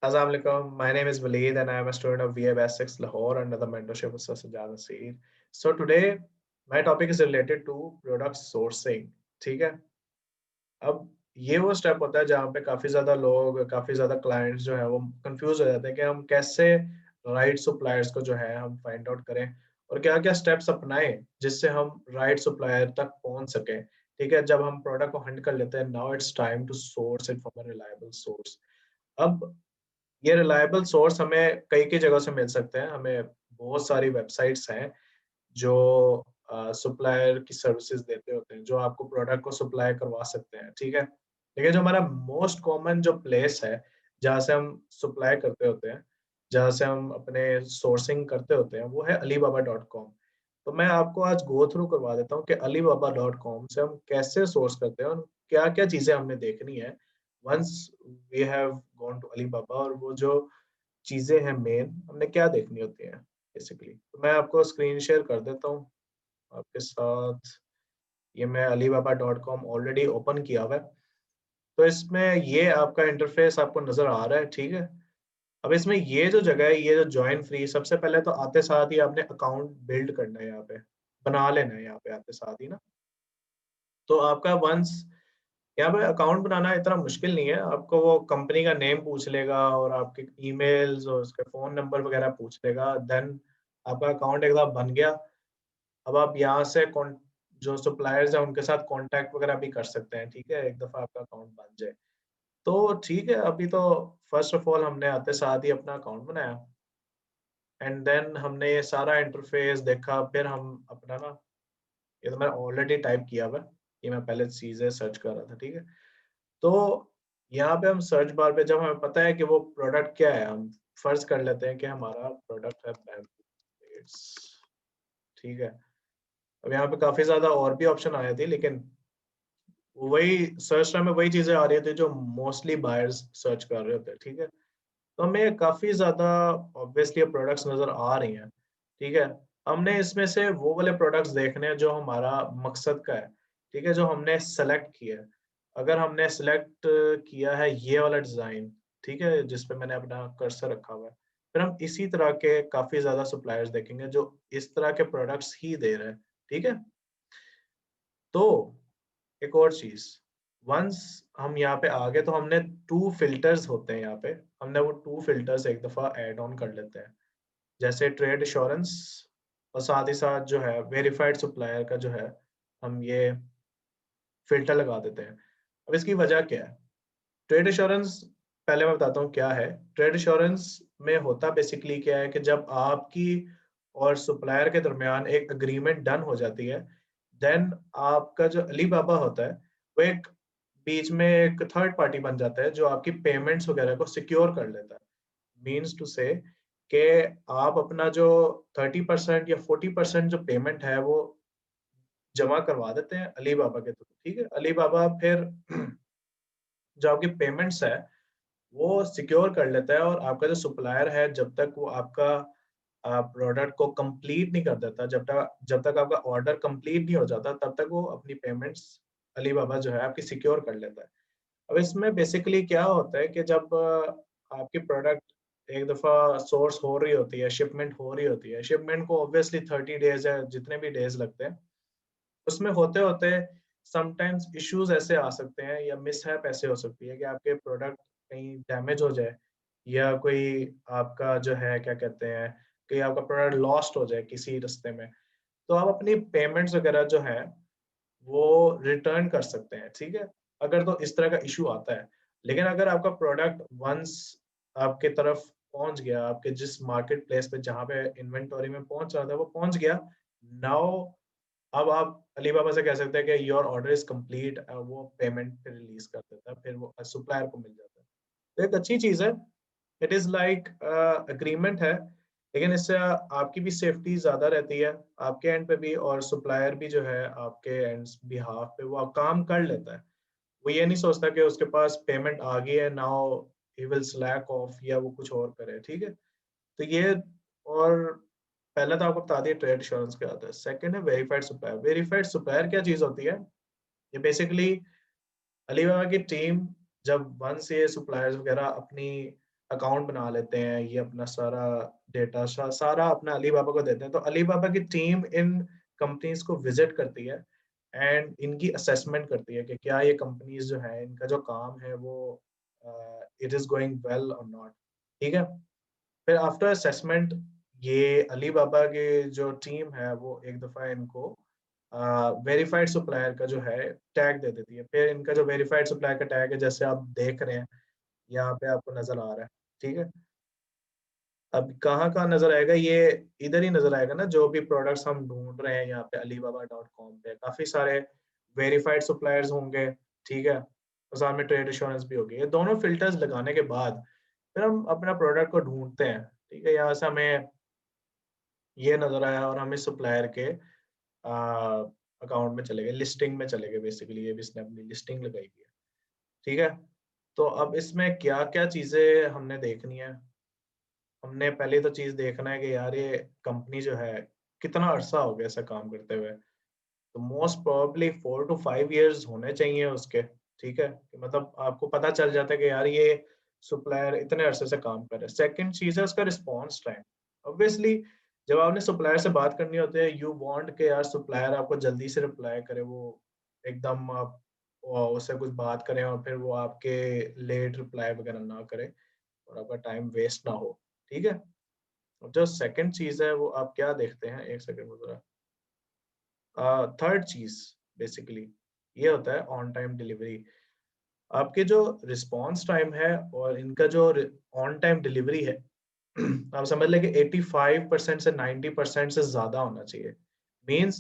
Assalamu alaikum. My name is Waleed and I am a student of VA Basics 6 Lahore under the mentorship of Sir Sajjad Nasir. So today my topic is related to product sourcing. ठीक है? अब ये वो step होता है जहाँ पे काफी ज्यादा क्लाइंट्स जो है वो कंफ्यूज हो जाते हैं कि हम कैसे राइट सप्लायर्स को जो है हम फाइंड आउट करें और क्या क्या स्टेप्स अपनाएं जिससे हम राइट सप्लायर तक पहुंच सकें। ठीक है, जब हम प्रोडक्ट को हंट कर लेते हैं, now it's time to source it from a reliable source. अब ये रिलायबल सोर्स हमें कई जगह से मिल सकते हैं। हमें बहुत सारी वेबसाइट्स हैं जो सप्लायर की सर्विसेज देते होते हैं, जो आपको प्रोडक्ट को सप्लाई करवा सकते हैं। ठीक है, लेकिन जो हमारा मोस्ट कॉमन जो प्लेस है जहाँ से हम सप्लाई करते होते हैं, जहाँ से हम अपने सोर्सिंग करते होते हैं, वो है alibaba.com। तो मैं आपको आज गो थ्रू करवा देता हूँ कि alibaba.com से हम कैसे सोर्स करते हैं और क्या क्या चीजें हमने देखनी है once we have gone to Alibaba, और वो जो चीजें हैं मेन हमने क्या देखनी होती है बेसिकली। तो मैं आपको स्क्रीन शेयर कर देता हूँ आपके साथ। ये मैं alibaba.com ऑलरेडी ओपन किया हुआ है। तो इसमें ये आपका इंटरफेस आपको नजर आ रहा है। ठीक है, अब इसमें ये जो जगह है, ये जो ज्वाइन फ्री, सबसे पहले तो आते साथ ही आपने अकाउंट बिल्ड करना है, यहाँ पे बना लेना है। यहाँ पे आते साथ ही ना, तो आपका वंस यहाँ पे अकाउंट बनाना इतना मुश्किल नहीं है। आपको वो कंपनी का नेम पूछ लेगा और आपके ईमेल्स और उसके फोन नंबर वगैरह पूछ लेगा, देन आपका अकाउंट एक बार बन गया। अब आप यहाँ से जो सप्लायर्स हैं उनके साथ कांटेक्ट वगैरह भी कर सकते हैं। ठीक है, एक दफा आपका अकाउंट बन जाए तो ठीक है। अभी तो फर्स्ट ऑफ ऑल हमने आते साथ ही अपना अकाउंट बनाया एंड देन हमने ये सारा इंटरफेस देखा। फिर हम अपना ना, ये तो मैंने ऑलरेडी टाइप किया हुआ है, ये मैं पहले चीजें सर्च कर रहा था। ठीक है, तो यहाँ पे हम सर्च बार पे जब हमें पता है कि वो प्रोडक्ट क्या है, हम फर्ज कर लेते हैं कि हमारा प्रोडक्ट है बैम्बू प्लेट्स। ठीक है, अब यहाँ पे काफी ज्यादा और भी ऑप्शन आए थे, लेकिन वही सर्च में वही चीजें आ रही थी जो मोस्टली बायर्स सर्च कर रहे होते। ठीक है, तो हमें काफी ज्यादा ऑब्वियसली प्रोडक्ट्स नजर आ रही हैं। ठीक है, हमने इसमें से वो वाले प्रोडक्ट्स देखने हैं जो हमारा मकसद का है। ठीक है, जो हमने सेलेक्ट किया है। अगर हमने सेलेक्ट किया है ये वाला डिजाइन, ठीक है, जिस पे मैंने अपना कर्सर रखा हुआ है, फिर हम इसी तरह के काफी ज्यादा सप्लायर्स देखेंगे जो इस तरह के प्रोडक्ट्स ही दे रहे हैं। ठीक है, तो एक और चीज, वंस हम यहाँ पे आ गए तो हमने टू फिल्टर्स होते हैं यहाँ पे, हमने वो टू फिल्टर्स एक दफा ऐड ऑन कर लेते हैं, जैसे ट्रेड इंश्योरेंस और साथ ही साथ जो है वेरीफाइड सप्लायर का जो है, हम ये फिल्टर लगा देते हैं। अब इसकी वजह क्या है? ट्रेड इंश्योरेंस, पहले मैं बताता हूँ क्या है। ट्रेड इंश्योरेंस में होता बेसिकली क्या है कि जब आपकी और सप्लायर के दरमियान एक अग्रीमेंट डन हो जाती है, देन आपका जो अली बाबा होता है वो एक बीच में एक थर्ड पार्टी बन जाता है जो आपकी पेमेंट्स वगैरह को सिक्योर कर लेता है। मीन्स टू से कि आप अपना जो 30% या 40% जो पेमेंट है वो जमा करवा देते हैं अली बाबा के थ्रू। ठीक है, अली बाबा फिर जो आपकी पेमेंट्स है वो सिक्योर कर लेता है, और आपका जो सप्लायर है जब तक वो आपका प्रोडक्ट को कंप्लीट नहीं कर देता, जब तक आपका ऑर्डर कंप्लीट नहीं हो जाता, तब तक वो अपनी पेमेंट्स अलीबाबा जो है आपकी सिक्योर कर लेता है। अब इसमें बेसिकली क्या होता है कि जब आपकी प्रोडक्ट एक दफा सोर्स हो रही होती है, शिपमेंट हो रही होती है, शिपमेंट को ऑब्वियसली 30 डेज या जितने भी डेज लगते हैं, उसमें होते होते समटाइम्स इश्यूज ऐसे आ सकते हैं या मिसहैप ऐसे हो सकती है कि आपके प्रोडक्ट कहीं डैमेज हो जाए, या कोई आपका जो है क्या कहते हैं, कि आपका प्रोडक्ट लॉस्ट हो जाए किसी रास्ते में, तो आप अपनी पेमेंट्स वगैरह जो है वो रिटर्न कर सकते हैं। ठीक है, अगर तो इस तरह का इशू आता है। लेकिन अगर आपका प्रोडक्ट वंस आपके तरफ पहुंच गया, आपके जिस मार्केट प्लेस पे जहाँ पे इन्वेंटोरी में पहुंच रहा था वो पहुंच गया, नाउ अब आप अलीबाबा से कह सकते हैं कि योर ऑर्डर इज कंप्लीट, वो पेमेंट फिर रिलीज कर देता है, फिर वो सप्लायर को मिल जाता है। तो एक अच्छी चीज है, इट इज लाइक अग्रीमेंट है, लेकिन इससे आपकी भी सेफ्टी ज्यादा रहती है, आपके एंड पे भी, और सप्लायर भी जो है आपके एंड बिहाफ पे वो काम कर लेता है। वो ये नहीं सोचता कि उसके पास पेमेंट आ गई है, now he will slack of या वो कुछ और करे। ठीक है, तो ये, और पहला तो आपको बता दिया ट्रेड इंश्योरेंस क्या होता है। सेकंड है वेरीफाइड सप्लायर। वेरीफाइड सप्लायर क्या चीज होती है? ये बेसिकली अलीबाबा की टीम जब वन से सप्लायर्स वगैरह अपनी अकाउंट बना लेते हैं, ये अपना सारा डेटा सारा अपना अलीबाबा को देते हैं। तो अलीबाबा की टीम इन कंपनीज को विजिट करती है एंड इनकी असेसमेंट करती है कि क्या ये कंपनीज जो है इनका जो काम है वो इट इज गोइंग वेल और नॉट। ठीक है, फिर आफ्टर असेसमेंट ये अलीबाबा के जो टीम है वो एक दफा इनको वेरीफाइड सप्लायर का जो है टैग दे देती है। फिर इनका जो वेरीफाइड सप्लायर का टैग है, जैसे आप देख रहे हैं यहाँ पे आपको नजर आ रहा है। ठीक है, अब कहाँ नजर आएगा ये, इधर ही नजर आएगा ना, जो भी प्रोडक्ट्स हम ढूंढ रहे हैं यहाँ पे alibaba.com पे काफी सारे वेरीफाइड सप्लायर्स होंगे। ठीक है, और साथ में ट्रेड इंश्योरेंस भी होगी। ये दोनों फिल्टर्स लगाने के बाद फिर हम अपना प्रोडक्ट को ढूंढते हैं। ठीक है, यहाँ से हमें ये नजर आया और हम इस सप्लायर के अकाउंट में चले गए, लिस्टिंग में चले गए। बेसिकली ये भी इसने अपनी लिस्टिंग लगाई हुई है। ठीक है, तो अब इसमें क्या क्या चीजें हमने देखनी है। हमने पहले तो चीज देखना है कि यार ये कंपनी जो है कितना अरसा हो गया ऐसा काम करते हुए। तो मोस्ट प्रोबेबली 4 to 5 years होने चाहिए उसके। ठीक है, कि मतलब आपको पता चल जाता है कि यार ये सप्लायर इतने अरसे से काम कर रहा है। सेकंड चीज है उसका रिस्पॉन्स टाइम। ऑब्वियसली जब आपने सप्लायर से बात करनी होती है, यू वांट के यार सप्लायर आपको जल्दी से रिप्लाई करे, वो एकदम आप उससे कुछ बात करें और फिर वो आपके लेट रिप्लाई वगैरह ना करे और आपका टाइम वेस्ट ना हो। ठीक है, और जो सेकंड चीज है वो आप क्या देखते हैं, एक सेकंड में जरा। थर्ड चीज बेसिकली ये होता है ऑन टाइम डिलीवरी। आपके जो रिस्पॉन्स टाइम है और इनका जो ऑन टाइम डिलीवरी है आप समझ लें कि 85% से 90% से ज्यादा होना चाहिए। मीन्स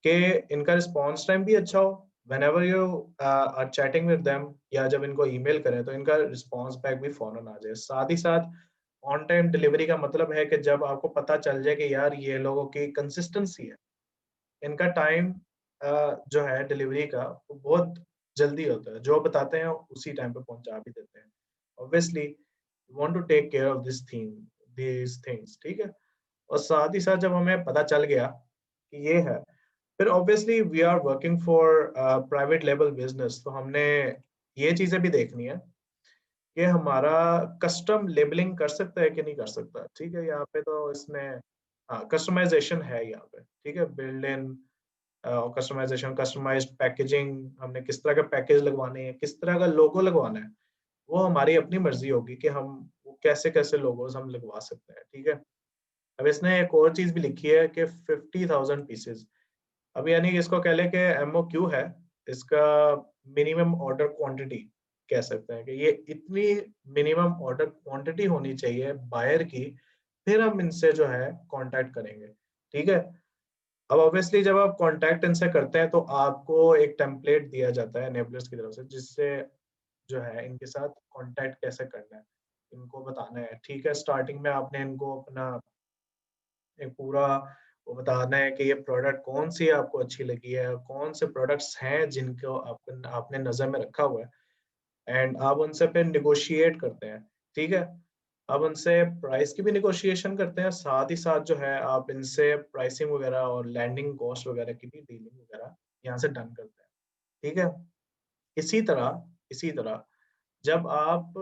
कि इनका रिस्पॉन्स टाइम भी अच्छा हो, whenever you are chatting with them या जब इनको ईमेल करें तो इनका रिस्पॉन्स बैक भी फौरन आ जाए। साथ ही साथ ऑन टाइम डिलीवरी का मतलब है कि जब आपको पता चल जाए कि यार ये लोगों की कंसिस्टेंसी है, इनका टाइम जो है डिलीवरी का वो बहुत जल्दी होता है, जो बताते हैं उसी टाइम पे पहुंचा भी देते हैं। Obviously you want to take care of this things. ठीक है, और साथ ही साथ जब हमें पता चल गया कि ये है, फिर obviously we are working for private level business, तो हमने ये चीजें भी देखनी है कि हमारा कस्टम लेबलिंग कर सकता है कि नहीं कर सकता। ठीक है, यहाँ पे तो इसने हाँ कस्टमाइजेशन है यहाँ पे। ठीक है, build in customisation, customised packaging, हमने किस तरह का पैकेज लगवाने हैं, किस तरह का लोगो लगवाना है, वो हमारी अपनी मर्जी होगी कि हम वो कैसे कैसे लोगोस हम लगवा सकते हैं। ठीक है, अब इसने एक और चीज भी लिखी है कि 50,000 पीसेज। अब यानी कि इसको कह लें कि MOQ है, इसका मिनिमम ऑर्डर क्वांटिटी कह सकते हैं कि ये इतनी मिनिमम ऑर्डर क्वांटिटी होनी चाहिए बायर की, फिर हम इनसे जो है कांटेक्ट करेंगे। ठीक है, अब ऑब्वियसली जब आप कांटेक्ट इनसे करते हैं तो आपको एक टेम्पलेट दिया जाता है एनेबलर्स की तरफ से, जिससे जो है इनके साथ कांटेक्ट कैसे करना है, इनको बताना है। ठीक है, स्टार्टिंग में आपने इनको अपना एक पूरा वो बताना है कि ये प्रोडक्ट कौन सी आपको अच्छी लगी है, कौन से प्रोडक्ट्स हैं जिनको आपको आपने नजर में रखा हुआ है, एंड आप उनसे फिर निगोशिएट करते हैं। ठीक है, अब उनसे प्राइस की भी निगोशिएशन करते हैं, साथ ही साथ जो है आप इनसे प्राइसिंग वगैरह और लैंडिंग कॉस्ट वगैरह की भी डीलिंग वगैरह यहाँ से डन करते हैं। ठीक है, इसी तरह जब आप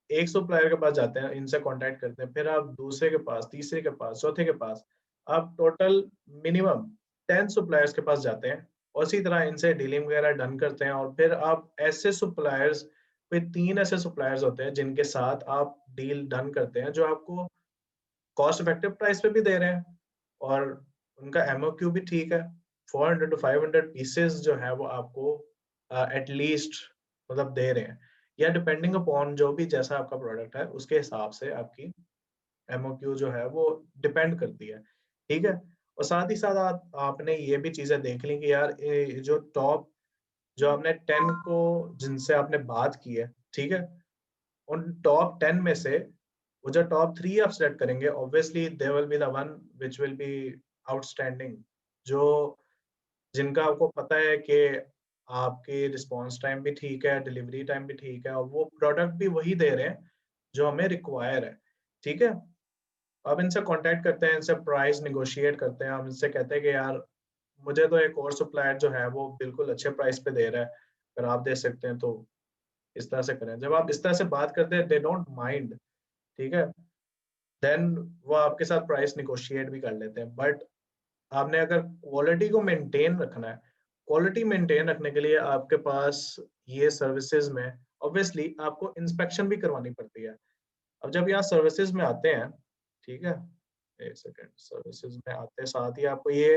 एक सप्लायर के पास जाते हैं, इनसे कांटेक्ट करते हैं, फिर आप दूसरे के पास, तीसरे के पास, चौथे के पास, आप टोटल मिनिमम 10 सप्लायर्स के पास जाते हैं और इसी तरह इनसे डीलिंग वगैरह डन करते हैं। और फिर आप ऐसे सप्लायर्स, फिर 3 ऐसे सप्लायर्स होते हैं जिनके साथ आप डील डन करते हैं, जो आपको कॉस्ट इफेक्टिव प्राइस पे भी दे रहे हैं और उनका MOQ भी ठीक है। 400 to 500 पीसेस जो है वो आपको एटलीस्ट मतलब दे रहे हैं, या डिपेंडिंग अपॉन जो भी जैसा आपका प्रोडक्ट है उसके हिसाब से आपकी MOQ जो है वो डिपेंड करती है। ठीक है, और साथ ही साथ आपने ये भी चीजें देख ली कि यार जो टॉप, जो आपने 10 को जिनसे आपने बात की है, ठीक है, उन टॉप 10 में से वो जो टॉप 3 आप सेलेक्ट करेंगे, obviously they will be the one which will be outstanding, जो जिनका आपको पता है कि आपकी रिस्पॉन्स टाइम भी ठीक है, डिलीवरी टाइम भी ठीक है और वो प्रोडक्ट भी वही दे रहे हैं जो हमें रिक्वायर है। ठीक है, अब इनसे कांटेक्ट करते हैं, इनसे प्राइस निगोशिएट करते हैं, हम इनसे कहते हैं कि यार मुझे तो एक और सप्लायर जो है वो बिल्कुल अच्छे प्राइस पे दे रहा है, अगर आप दे सकते हैं तो इस तरह से करें। जब आप इस तरह से बात करते हैं, दे डोंट माइंड ठीक है, देन वो आपके साथ प्राइस निगोशिएट भी कर लेते हैं। बट आपने अगर क्वालिटी को मेंटेन रखना है, क्वालिटी मेंटेन रखने के लिए आपके पास ये सर्विसेज में ऑब्वियसली आपको इंस्पेक्शन भी करवानी पड़ती है। अब जब यहाँ सर्विसेज में आते हैं, ठीक है, एक सेकेंड, सर्विसेज में आते साथ ही आपको ये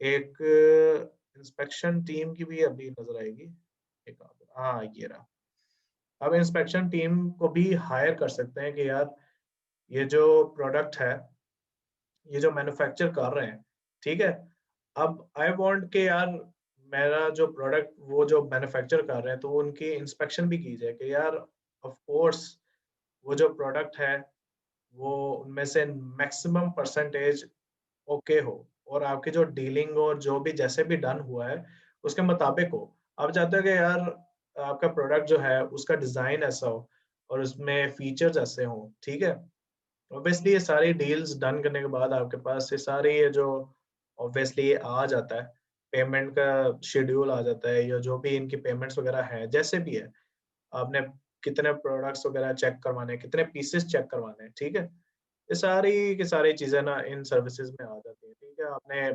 एक इंस्पेक्शन टीम की भी अभी नजर आएगी, एक हाँ ये रहा। अब इंस्पेक्शन टीम को भी हायर कर सकते हैं कि यार ये जो प्रोडक्ट है, ये जो मैन्युफैक्चर कर रहे हैं, ठीक है, अब आई वांट के यार मेरा जो प्रोडक्ट वो जो मैन्युफैक्चर कर रहे हैं तो उनकी इंस्पेक्शन भी की जाए कि यार ऑफ कोर्स वो जो प्रोडक्ट है वो उनमें से मैक्सिमम परसेंटेज ओके हो, और आपकी जो डीलिंग और जो भी जैसे भी डन हुआ है उसके मुताबिक हो। आप चाहते हो कि यार आपका प्रोडक्ट जो है उसका डिजाइन ऐसा हो और उसमें फीचर्स ऐसे हो, ठीक है। ऑब्वियसली ये सारी डील्स डन करने के बाद आपके पास ये सारी ये जो ऑब्वियसली ये आ जाता है, पेमेंट का शेड्यूल आ जाता है, या जो भी इनकी पेमेंट्स वगैरह है जैसे भी है, आपने कितने प्रोडक्ट्स वगैरह चेक करवाने हैं, कितने पीसेस चेक करवाने हैं, ठीक है, ये सारी की सारी चीजें ना इन सर्विसेज में आ जाती है। ठीक है, आपने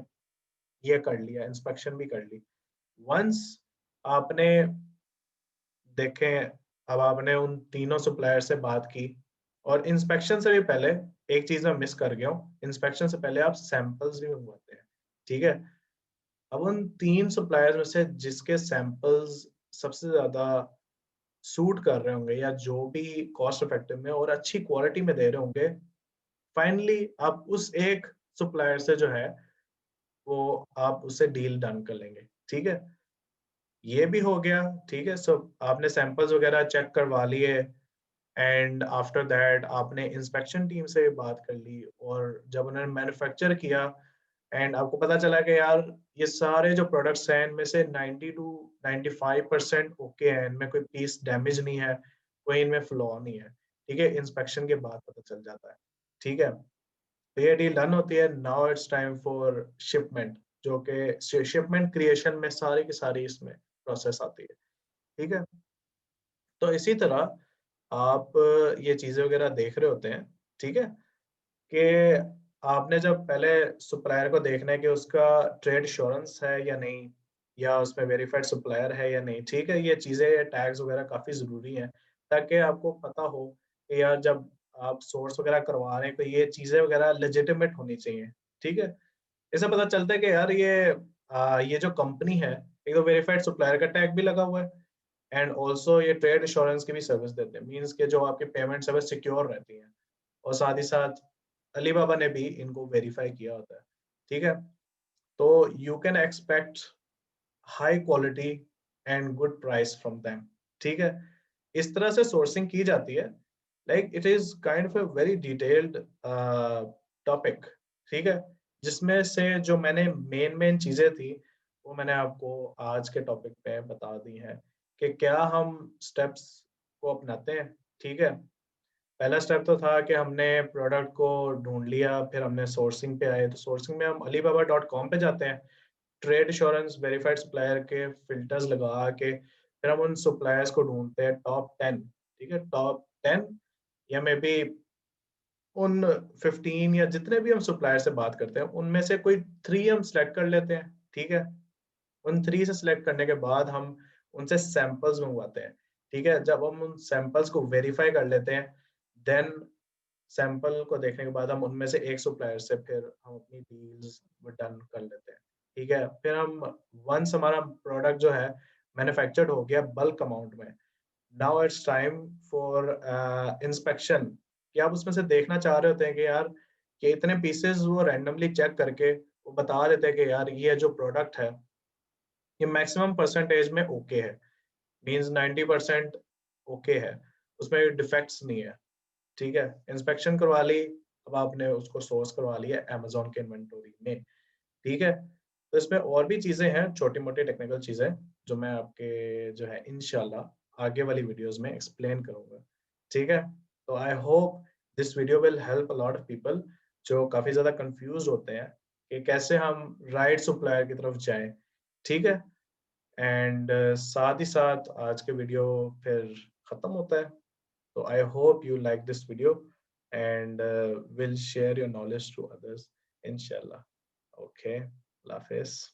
ये कर लिया, इंस्पेक्शन भी कर ली। वंस आपने देखें, अब आपने उन तीनों सप्लायर से बात की, और इंस्पेक्शन से भी पहले एक चीज मैं मिस कर गया हूँ, इंस्पेक्शन से पहले आप सैंपल्स भी मंगवाते हैं, ठीक है। अब उन तीन सप्लायर्स में से जिसके सैंपल्स सबसे ज्यादा सूट कर रहे होंगे, या जो भी कॉस्ट इफेक्टिव में और अच्छी क्वालिटी में दे रहे होंगे, फाइनली आप उस एक सप्लायर से जो है वो आप उससे डील डन कर लेंगे, ठीक है। ये भी हो गया, ठीक है। सो आपने सैंपल्स वगैरह चेक करवा लिए, एंड आफ्टर दैट आपने इंस्पेक्शन टीम से बात कर ली, और जब उन्होंने मैन्युफैक्चर किया एंड आपको पता चला कि यार ये सारे जो प्रोडक्ट्स हैं इनमें से 90 टू 95% ओके हैं, इनमें कोई पीस डैमेज नहीं है, कोई इनमें फ्लॉ नहीं है, ठीक है, इंस्पेक्शन के बाद पता चल जाता है, ठीक है। तो ये डील डन होती है, now it's time for shipment, जो कि शिपमेंट क्रिएशन में सारी की सारी इसमें प्रोसेस आती है, ठीक है। तो इसी तरह आप ये चीजें वगैरह देख रहे होते हैं, ठीक है, कि आपने जब पहले सप्लायर को देखना है कि उसका ट्रेड इंश्योरेंस है या नहीं, या उसमें वेरीफाइड सप्लायर है या नहीं, ठीक है, ये चीजें टैग्स वगैरह काफी जरूरी हैं, ताकि आपको पता हो कि यार जब आप सोर्स वगैरह करवा रहे हैं तो ये चीजें वगैरह लेजिटिमेट होनी चाहिए, ठीक है। इससे पता चलता है कि यार ये जो कंपनी है, एक तो वेरीफाइड सप्लायर का टैग भी लगा हुआ है, एंड ऑल्सो ये ट्रेड इंश्योरेंस की भी सर्विस देते हैं, मीन्स के जो आपकी पेमेंट सर्विस सिक्योर रहती है, और साथ ही साथ अलीबाबा ने भी इनको वेरीफाई किया होता है, ठीक है। तो you can expect high quality and good price from them, ठीक है। इस तरह से सोर्सिंग की जाती है, like it is kind of a very detailed topic, ठीक है, जिसमें से जो मैंने मेन मेन चीजें थी वो मैंने आपको आज के टॉपिक पे बता दी हैं, कि क्या हम स्टेप्स को अपनाते हैं, ठीक है। पहला स्टेप तो था कि हमने प्रोडक्ट को ढूंढ लिया, फिर हमने सोर्सिंग पे आए, तो सोर्सिंग में हम alibaba.com पे जाते हैं, ट्रेड इंश्योरेंस वेरीफाइड सप्लायर के फिल्टर्स लगा के फिर हम उन सप्लायर्स को ढूंढते हैं, टॉप 10, ठीक है, टॉप 10 या मे बी उन 15, या जितने भी हम सप्लायर से बात करते हैं उनमें से कोई 3 हम सिलेक्ट कर लेते हैं, ठीक है। उन 3 से सिलेक्ट करने के बाद हम उनसे सैंपल्स मंगवाते हैं, ठीक है। जब हम उन सैंपल्स को वेरीफाई कर लेते हैं, देन सैंपल को देखने के बाद हम उनमें से एक सप्लायर से फिर हम अपनी डील्स डन कर लेते हैं, ठीक है। फिर हम वंस हमारा प्रोडक्ट जो है मैन्युफैक्चर्ड हो गया बल्क अमाउंट में, now it's time for inspection, कि आप उसमें से देखना चाह रहे होते हैं कि यार कि इतने पीसेस वो रैंडमली चेक करके वो बता देते हैं कि यार ये जो प्रोडक्ट है ये मैक्सिमम परसेंटेज में ओके है, मींस 90% ओके है, उसमें डिफेक्ट्स नहीं है, ठीक है। इंस्पेक्शन करवा ली, अब आपने उसको सोर्स करवा लिया अमेजोन के इन्वेंटोरी में, ठीक है। तो इसमें और भी चीजें हैं, छोटी मोटी टेक्निकल चीजें, जो मैं आपके जो है इंशाल्लाह आगे वाली वीडियोस में एक्सप्लेन करूंगा, ठीक है। तो I hope this video will help a lot of people जो काफी ज्यादा कंफ्यूज होते हैं कि कैसे हम राइट सप्लायर की तरफ जाएं, ठीक है। एंड साथ ही साथ आज के वीडियो फिर खत्म होता है। तो I hope you like this video, and will share your knowledge to others, inshallah. Okay, Allah Hafiz.